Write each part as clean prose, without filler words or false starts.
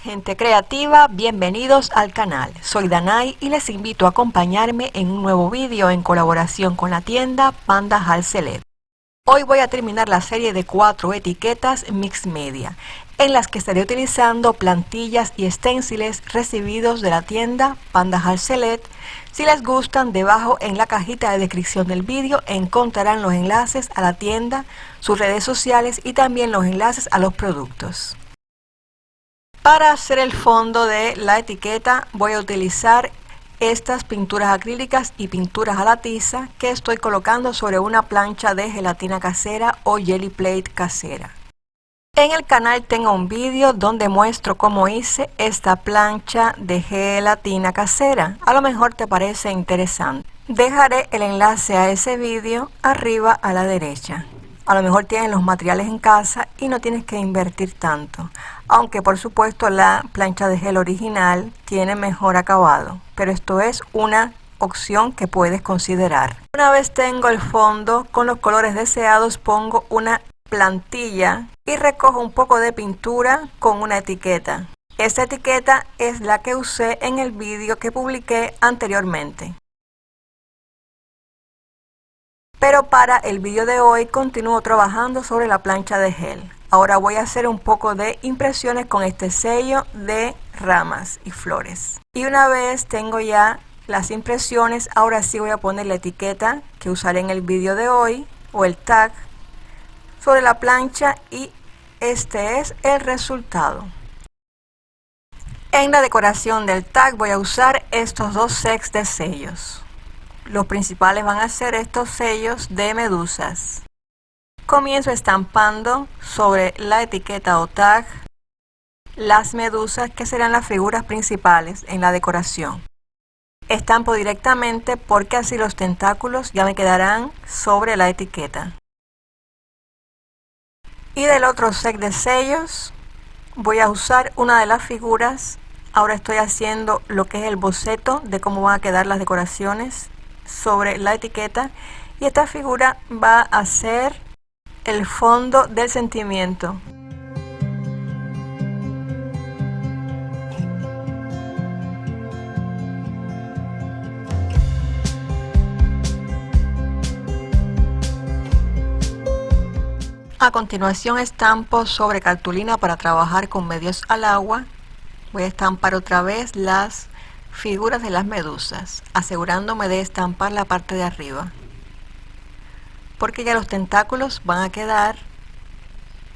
Gente creativa, bienvenidos al canal. Soy Danay y les invito a acompañarme en un nuevo vídeo en colaboración con la tienda Panda Hall Select. Hoy voy a terminar la serie de 4 etiquetas Mix Media, en las que estaré utilizando plantillas y stenciles recibidos de la tienda Panda Hall Select. Si les gustan, debajo en la cajita de descripción del vídeo encontrarán los enlaces a la tienda, sus redes sociales y también los enlaces a los productos. Para hacer el fondo de la etiqueta voy a utilizar estas pinturas acrílicas y pinturas a la tiza que estoy colocando sobre una plancha de gelatina casera o jelly plate casera. En el canal tengo un vídeo donde muestro cómo hice esta plancha de gelatina casera. A lo mejor te parece interesante. Dejaré el enlace a ese vídeo arriba a la derecha. A lo mejor tienes los materiales en casa y no tienes que invertir tanto. Aunque por supuesto la plancha de gel original tiene mejor acabado. Pero esto es una opción que puedes considerar. Una vez tengo el fondo con los colores deseados, pongo una plantilla y recojo un poco de pintura con una etiqueta. Esta etiqueta es la que usé en el vídeo que publiqué anteriormente. Pero para el vídeo de hoy continúo trabajando sobre la plancha de gel. Ahora voy a hacer un poco de impresiones con este sello de ramas y flores. Y una vez tengo ya las impresiones, ahora sí voy a poner la etiqueta que usaré en el vídeo de hoy o el tag sobre la plancha y este es el resultado. En la decoración del tag voy a usar estos dos sets de sellos. Los principales van a ser estos sellos de medusas. Comienzo estampando sobre la etiqueta o tag las medusas que serán las figuras principales en la decoración. Estampo directamente porque así los tentáculos ya me quedarán sobre la etiqueta. Y del otro set de sellos voy a usar una de las figuras. Ahora estoy haciendo lo que es el boceto de cómo van a quedar las decoraciones sobre la etiqueta y esta figura va a ser el fondo del sentimiento. A continuación estampo sobre cartulina para trabajar con medios al agua. Voy a estampar otra vez las figuras de las medusas, asegurándome de estampar la parte de arriba, porque ya los tentáculos van a quedar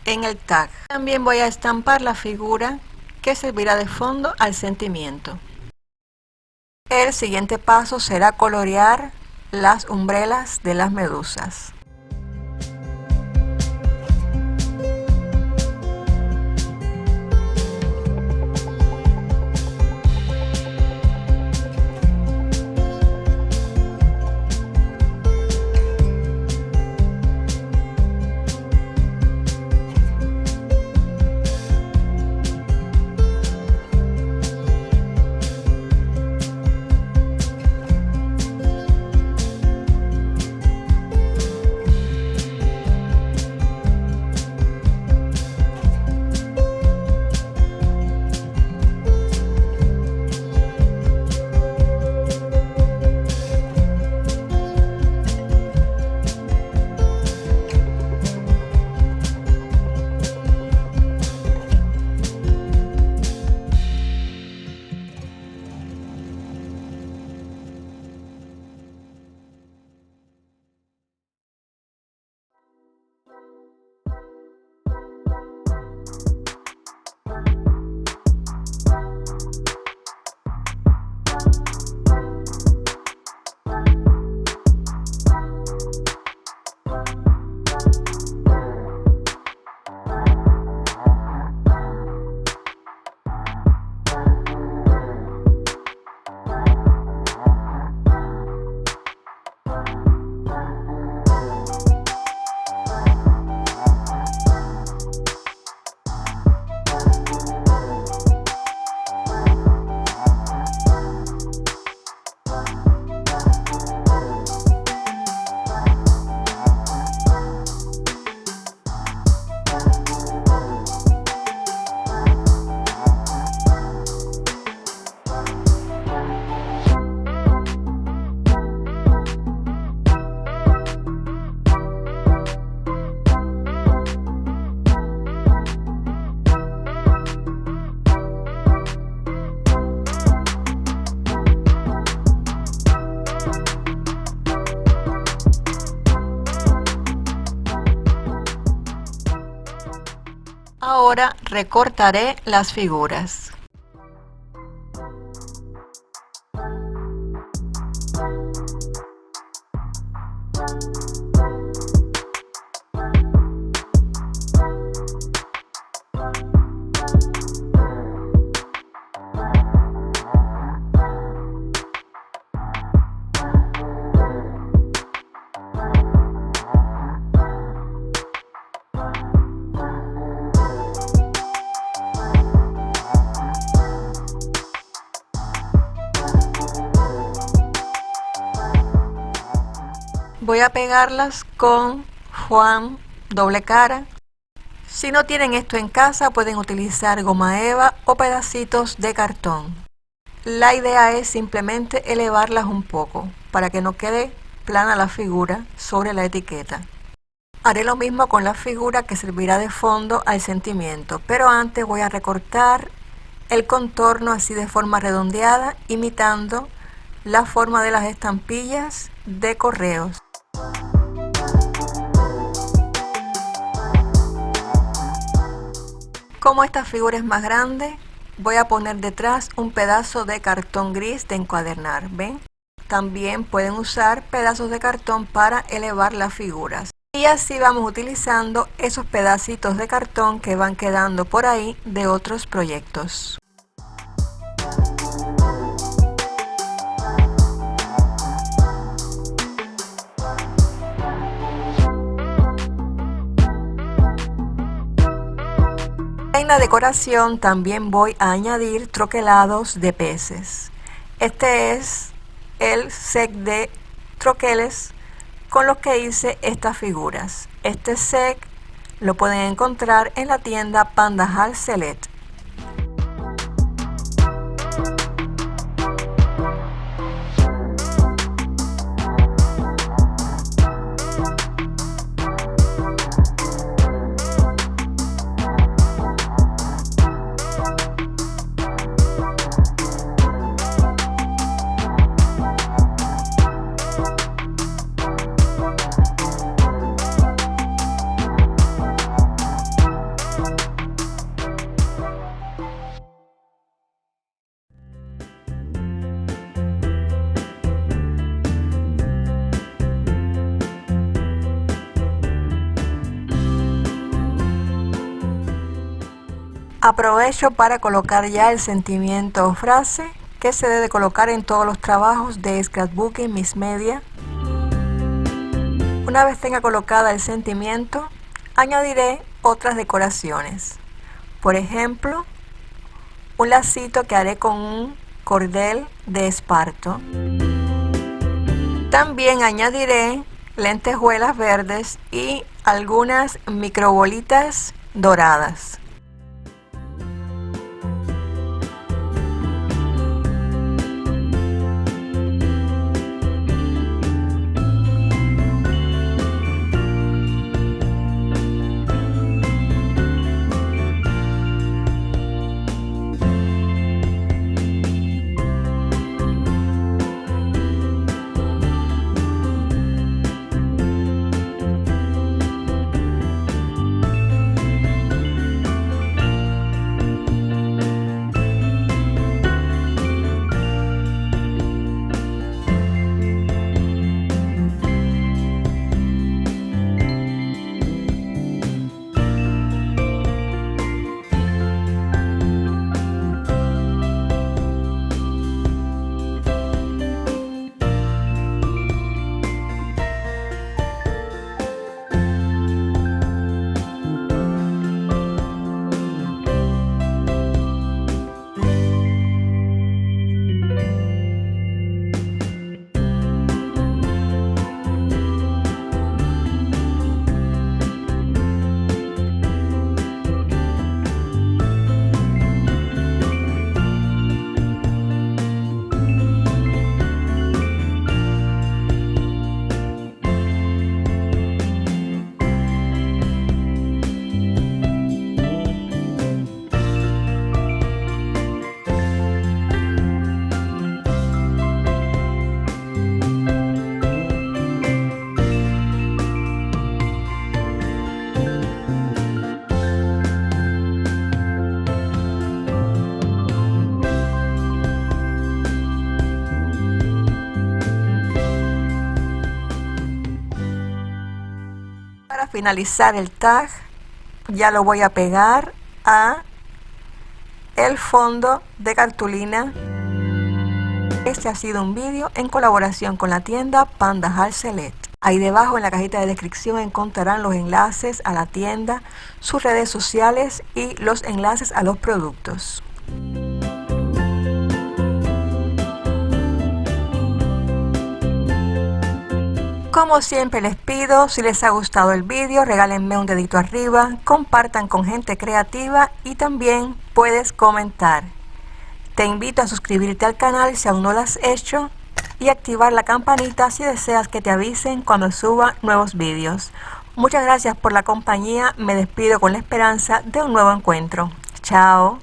en el tag. También voy a estampar la figura que servirá de fondo al sentimiento. El siguiente paso será colorear las umbrelas de las medusas. Ahora recortaré las figuras. Voy a pegarlas con Juan doble cara. Si no tienen esto en casa, pueden utilizar goma eva o pedacitos de cartón. La idea es simplemente elevarlas un poco para que no quede plana la figura sobre la etiqueta. Haré lo mismo con la figura que servirá de fondo al sentimiento, pero antes voy a recortar el contorno así de forma redondeada, imitando la forma de las estampillas de correos. Como esta figura es más grande, voy a poner detrás un pedazo de cartón gris de encuadernar, ¿ven? También pueden usar pedazos de cartón para elevar las figuras. Y así vamos utilizando esos pedacitos de cartón que van quedando por ahí de otros proyectos. En la decoración también voy a añadir troquelados de peces. Este es el set de troqueles con los que hice estas figuras. Este set lo pueden encontrar en la tienda Panda Hall Select. Aprovecho para colocar ya el sentimiento o frase que se debe colocar en todos los trabajos de scrapbooking Miss Media. Una vez tenga colocada el sentimiento, añadiré otras decoraciones. Por ejemplo, un lacito que haré con un cordel de esparto. También añadiré lentejuelas verdes y algunas microbolitas doradas. Para finalizar el tag, ya lo voy a pegar a el fondo de cartulina. Este ha sido un vídeo en colaboración con la tienda Panda Hall Select. Ahí debajo en la cajita de descripción encontrarán los enlaces a la tienda, sus redes sociales y los enlaces a los productos. Como siempre les pido, si les ha gustado el vídeo, regálenme un dedito arriba, compartan con gente creativa y también puedes comentar. Te invito a suscribirte al canal si aún no lo has hecho y activar la campanita si deseas que te avisen cuando suba nuevos vídeos. Muchas gracias por la compañía, me despido con la esperanza de un nuevo encuentro. Chao.